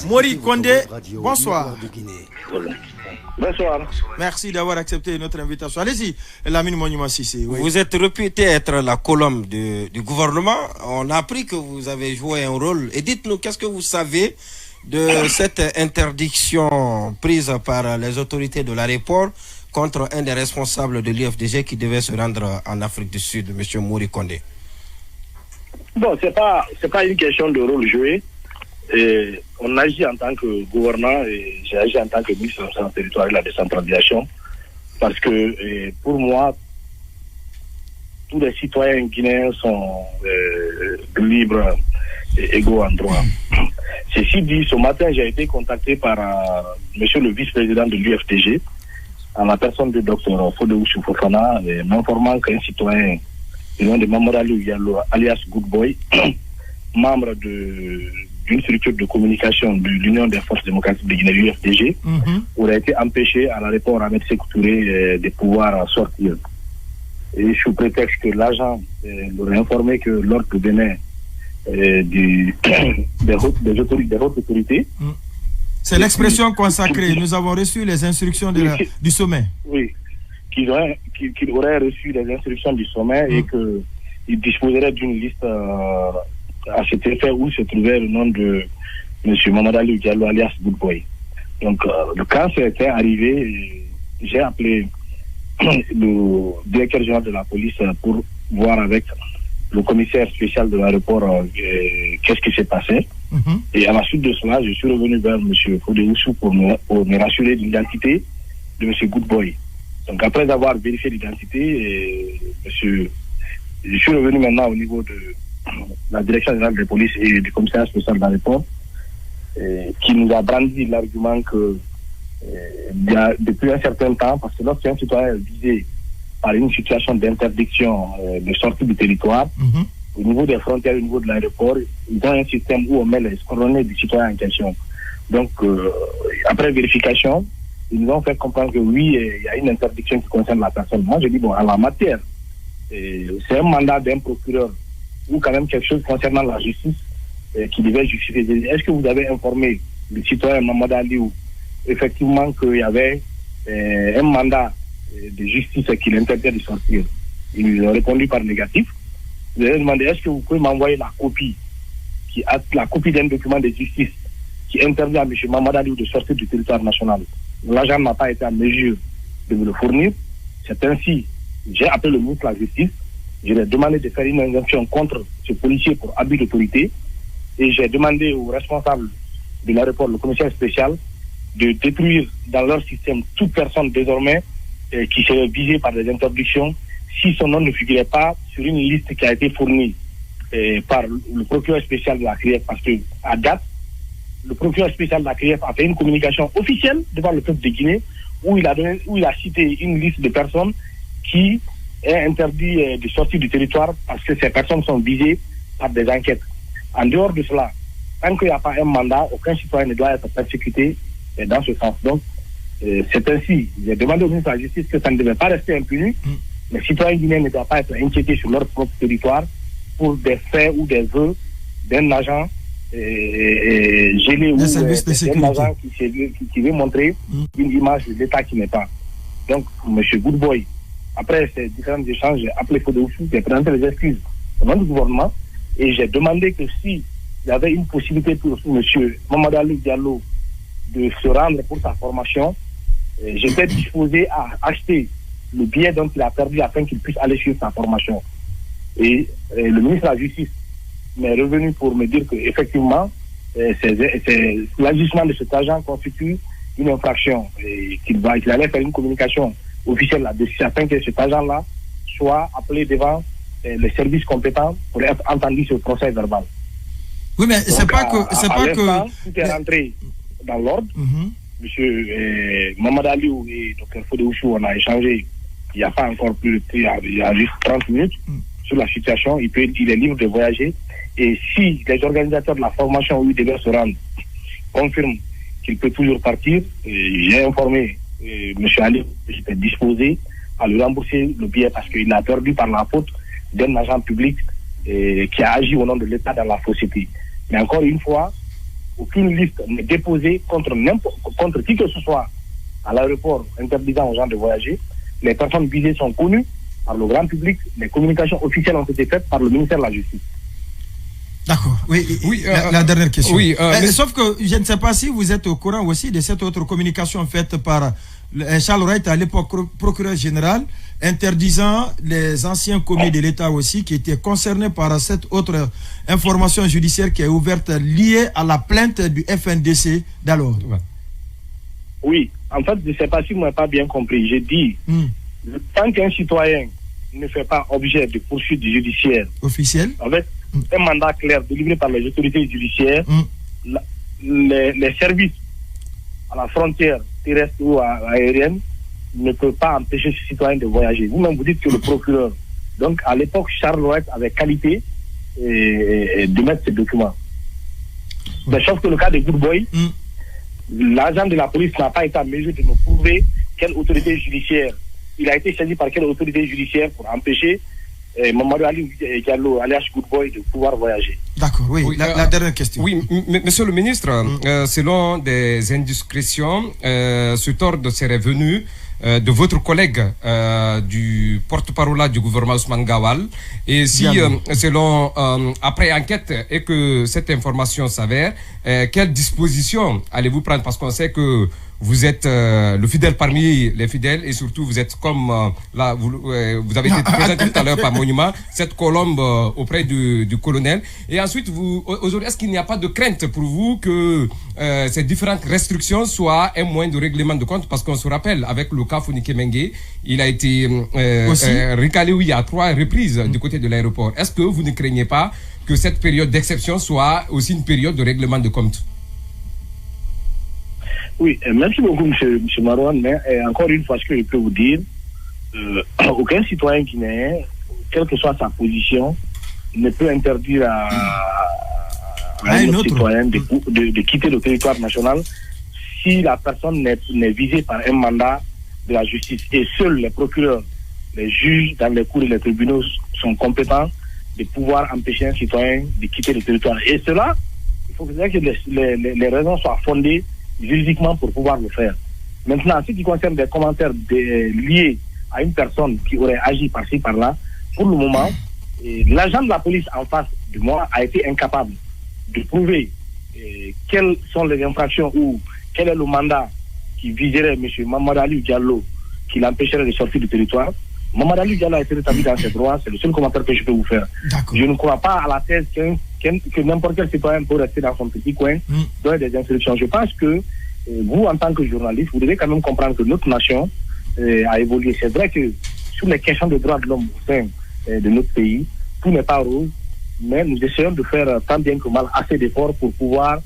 Mori Condé, bonsoir. Bonsoir. Merci d'avoir accepté notre invitation. Allez-y, Lamine Monument Sissé. Oui. Vous êtes réputé être la colonne du gouvernement. On a appris que vous avez joué un rôle. Et dites-nous, qu'est-ce que vous savez de cette interdiction prise par les autorités de l'aéroport contre un des responsables de l'UFDG qui devait se rendre en Afrique du Sud, M. Mori Condé? Bon, c'est pas une question de rôle joué. Et on agit en tant que gouvernant et j'ai agi en tant que ministre de territoire et de la décentralisation parce que pour moi, tous les citoyens guinéens sont libres et égaux en droit. Ceci dit, ce matin, j'ai été contacté par monsieur le vice-président de l'UFDG, en la personne du docteur Fodéoussou Fofana, m'informant qu'un citoyen, le nom de Mamadou Diallo, alias Good Boy, membre d'une structure de communication de l'Union des forces démocratiques de Guinée, l'UFDG, aurait été empêché à l'aéroport Ahmed Sékou Touré de pouvoir sortir. Et sous prétexte que l'agent l'aurait informé que l'ordre venait des hautes autorités. C'est l'expression consacrée. Nous avons reçu les instructions du sommet. Oui, qu'il aurait reçu les instructions du sommet et qu'il disposerait d'une liste à cet effet où se trouvait le nom de M. Mamadou Diallo alias Good Boy. Donc, quand c'était arrivé, j'ai appelé le directeur général de la police pour voir avec le commissaire spécial de l'aéroport qu'est-ce qui s'est passé. Et à la suite de cela, je suis revenu vers M. Fodéoussou pour me rassurer de l'identité de M. Good Boy. Donc, après avoir vérifié l'identité, je suis revenu maintenant au niveau de la direction générale de police et du commissaire spécial de l'aéroport, qui nous a brandi l'argument que depuis un certain temps, parce que lorsqu'un citoyen est visé par une situation d'interdiction de sortie du territoire, au niveau des frontières, au niveau de l'aéroport, ils ont un système où on met les coordonnées du citoyen en question. Donc, après vérification, ils nous ont fait comprendre que oui, il y a une interdiction qui concerne la personne. Moi, je dis, bon, en la matière, c'est un mandat d'un procureur ou quand même quelque chose concernant la justice qui devait justifier. Est-ce que vous avez informé le citoyen Mamadou Aliou effectivement qu'il y avait un mandat de justice qui l'interdisait de sortir? Ils ont répondu par négatif. Je leur ai demandé, est-ce que vous pouvez m'envoyer la copie d'un document de justice qui interdit à M. Mamadou Aliou de sortir du territoire national? L'agent n'a pas été en mesure de me le fournir. C'est ainsi, j'ai appelé le ministre de la Justice. Je lui ai demandé de faire une injonction contre ce policier pour abus d'autorité et j'ai demandé aux responsables de l'aéroport, le commissaire spécial, de détruire dans leur système toute personne désormais qui serait visée par des interdictions si son nom ne figurait pas sur une liste qui a été fournie par le procureur spécial de la CRIEF, parce que à date, le procureur spécial de la CRIEF a fait une communication officielle devant le peuple de Guinée où il a cité une liste de personnes qui est interdit de sortir du territoire parce que ces personnes sont visées par des enquêtes. En dehors de cela, tant qu'il n'y a pas un mandat, aucun citoyen ne doit être persécuté dans ce sens. Donc, c'est ainsi. J'ai demandé au ministre de la Justice que ça ne devait pas rester impuni. Les citoyens guinéens ne doivent pas être inquiétés sur leur propre territoire pour des faits ou des vœux d'un agent gêné ou d'un agent qui veut montrer une image de l'État qui n'est pas. Donc, M. Good Boy, après ces différents échanges, j'ai appelé Fodéoussou, j'ai présenté les excuses au nom du gouvernement et j'ai demandé que s'il y avait une possibilité pour M. Mamadou Diallo de se rendre pour sa formation, j'étais disposé à acheter le billet dont il a perdu afin qu'il puisse aller suivre sa formation. Et le ministre de la Justice m'est revenu pour me dire qu'effectivement, l'agissement de cet agent constitue une infraction et qu'il allait faire une communication officielle là-dessus afin que cet agent-là soit appelé devant les services compétents pour être entendu sur le procès verbal. Oui, mais c'est pas que... Tout est rentré dans l'ordre. Monsieur Mamadou Aliou et Dr Fodéoussou, on a échangé il n'y a pas encore plus de temps, il y a juste 30 minutes sur la situation. Il est libre de voyager. Et si les organisateurs de la formation où il devait se rendre confirment qu'il peut toujours partir, j'ai informé M. Ali que j'étais disposé à lui rembourser le billet parce qu'il a perdu par la faute d'un agent public qui a agi au nom de l'État dans la société. Mais encore une fois, aucune liste n'est déposée contre qui que ce soit à l'aéroport interdisant aux gens de voyager. Les personnes visées sont connues par le grand public. Les communications officielles ont été faites par le ministère de la Justice. D'accord. Oui, la dernière question. Oui, sauf que je ne sais pas si vous êtes au courant aussi de cette autre communication faite par Charles Wright, à l'époque procureur général, interdisant les anciens commis de l'État aussi qui étaient concernés par cette autre information judiciaire qui est ouverte liée à la plainte du FNDC d'alors. Oui, en fait, je ne sais pas si vous m'avez pas bien compris. J'ai dit, tant qu'un citoyen ne fait pas objet de poursuites judiciaires officielles, avec un mandat clair délivré par les autorités judiciaires, les services à la frontière terrestre ou aérienne ne peuvent pas empêcher ce citoyen de voyager. Vous-même, vous dites que le procureur, donc à l'époque, Charles Wright avait qualité de mettre ces documents. Mais sauf que le cas de Good Boy, l'agent de la police n'a pas été en mesure de nous prouver quelle autorité judiciaire, il a été saisi par quelle autorité judiciaire pour empêcher Mamadou Ali Diallo, alias Good Boy, de pouvoir voyager. D'accord, oui. La dernière question. Oui, monsieur le ministre, selon des indiscrétions, cet ordre serait venu de votre collègue du porte-parole du gouvernement Ousmane Gawal. Et si, selon, après enquête, et que cette information s'avère, quelles dispositions allez-vous prendre? Parce qu'on sait que vous êtes le fidèle parmi les fidèles et surtout vous êtes comme là vous avez été présenté tout à l'heure par Monument, cette colombe auprès du colonel. Et ensuite, aujourd'hui, est-ce qu'il n'y a pas de crainte pour vous que ces différentes restrictions soient un moyen de règlement de compte? Parce qu'on se rappelle, avec le cas Founike Mengue, il a été recalé à 3 reprises du côté de l'aéroport. Est-ce que vous ne craignez pas que cette période d'exception soit aussi une période de règlement de compte? Oui, merci beaucoup, M. Marouane. Mais encore une fois, ce que je peux vous dire, aucun citoyen guinéen, quelle que soit sa position, ne peut interdire à un autre citoyen de quitter le territoire national si la personne n'est visée par un mandat de la justice. Et seuls les procureurs, les juges dans les cours et les tribunaux sont compétents de pouvoir empêcher un citoyen de quitter le territoire. Et cela, il faut que les raisons soient fondées juridiquement pour pouvoir le faire. Maintenant, en ce qui concerne des commentaires liés à une personne qui aurait agi par-ci, par-là, pour le moment, l'agent de la police en face de moi a été incapable de prouver quelles sont les infractions ou quel est le mandat qui viserait M. Mamadou Ali Diallo, qui l'empêcherait de sortir du territoire. Mamadou Ali Diallo a été rétabli dans ses droits, c'est le seul commentaire que je peux vous faire. Je ne crois pas à la thèse que n'importe quel citoyen peut rester dans son petit coin, donner des instructions. Je pense que vous, en tant que journaliste, vous devez quand même comprendre que notre nation a évolué. C'est vrai que sur les questions de droits de l'homme au sein de notre pays, tout n'est pas rose, mais nous essayons de faire tant bien que mal assez d'efforts pour pouvoir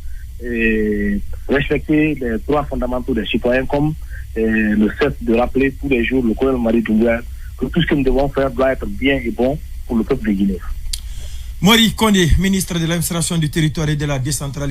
respecter les droits fondamentaux des citoyens, comme le fait de rappeler tous les jours le colonel Marie Doumbouya que tout ce que nous devons faire doit être bien et bon pour le peuple de Guinée. Mori Kondé, ministre de l'administration du territoire et de la décentralisation.